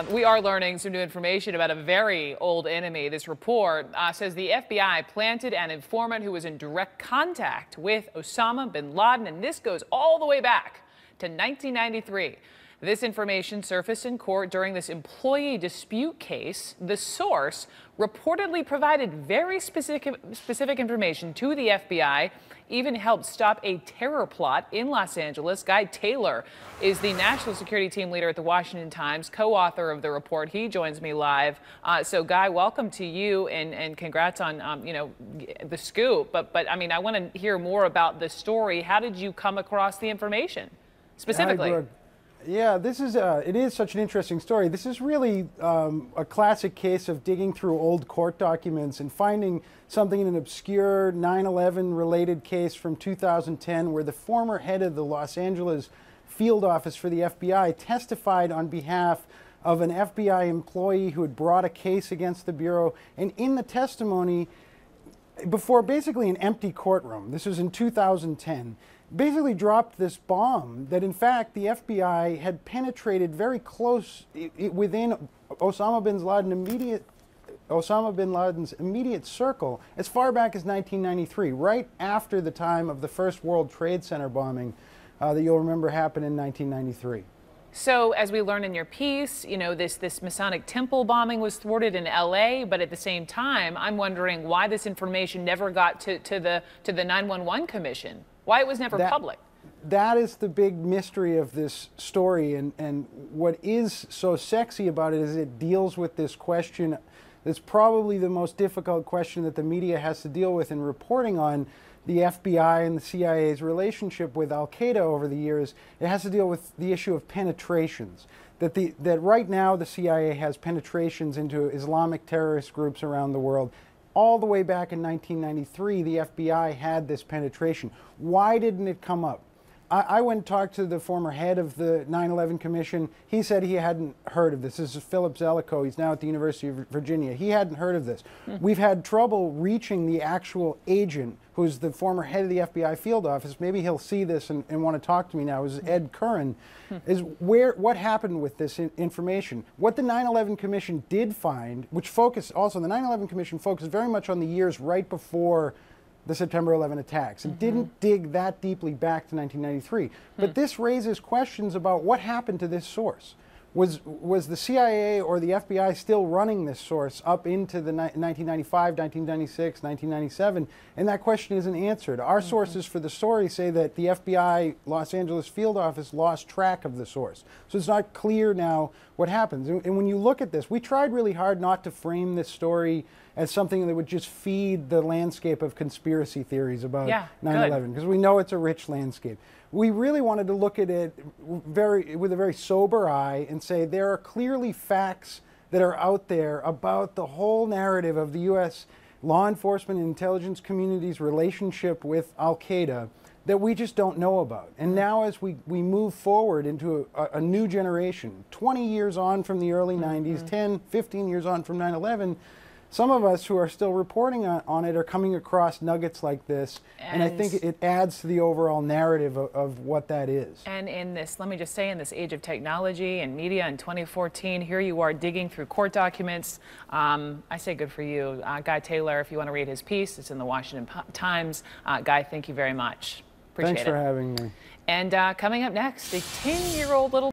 We are learning some new information about a very old enemy. This report says the FBI planted an informant who was in direct contact with Osama bin Laden, and this goes all the way back to 1993. This information surfaced in court during this employee dispute case. The source reportedly provided very specific information to the FBI, even helped stop a terror plot in Los Angeles. Guy Taylor is the national security team leader at the Washington Times, co-author of the report. He joins me live. So Guy, welcome to you, and congrats on the scoop. But I mean, I want to hear more about the story. How did you come across the information specifically? Hi, yeah, this is it is such an interesting story. This is really a classic case of digging through old court documents and finding something in an obscure 9/11 related case from 2010 where the former head of the Los Angeles field office for the FBI testified on behalf of an FBI employee who had brought a case against the Bureau. And in the testimony, before basically an empty courtroom, this was in 2010, basically dropped this bomb that in fact the FBI had penetrated very close within Osama bin Laden's immediate circle as far back as 1993, right after the time of the first World Trade Center bombing that you'll remember happened in 1993. So, as we learn in your piece, this Masonic Temple bombing was thwarted in LA, but at the same time, I'm wondering why this information never got to the 911 Commission. Why it was never public. That is the big mystery of this story, and what is so sexy about it is it deals with this question that's probably the most difficult question that the media has to deal with in reporting on the FBI and the CIA's relationship with Al-Qaeda over the years. It has to deal with the issue of penetrations. That right now the CIA has penetrations into Islamic terrorist groups around the world. All the way back in 1993, the FBI had this penetration. Why didn't it come up? I went and talked to the former head of the 9/11 Commission. He said he hadn't heard of this. This is Philip Zelikow. He's now at the University of Virginia. He hadn't heard of this. We've had trouble reaching the actual agent, who's the former head of the FBI field office. Maybe he'll see this and want to talk to me now. Is Ed Curran. Is what happened with this information? What the 9/11 Commission did find, which focused also, the 9/11 Commission focused very much on the years right before the September 11 attacks. It didn't dig that deeply back to 1993. But this raises questions about what happened to this source. Was the CIA or the FBI still running this source up into the 1995, 1996, 1997? And that question isn't answered. Our sources for the story say that the FBI Los Angeles field office lost track of the source. So it's not clear now what happens. And when you look at this, we tried really hard not to frame this story as something that would just feed the landscape of conspiracy theories about 9/11, because we know it's a rich landscape. We really wanted to look at it with a very sober eye and say there are clearly facts that are out there about the whole narrative of the U.S. law enforcement and intelligence community's relationship with Al-Qaeda that we just don't know about. And now as we move forward into a new generation, 20 years on from the early 90s, 10, 15 years on from 9/11, some of us who are still reporting on it are coming across nuggets like this, and I think it adds to the overall narrative of what that is. And in this, let me just say, in this age of technology and media in 2014, here you are digging through court documents. I say good for you. Guy Taylor, if you want to read his piece, it's in the Washington Times. Guy, thank you very much. Appreciate it. Thanks for having me. And coming up next, a 10-year-old little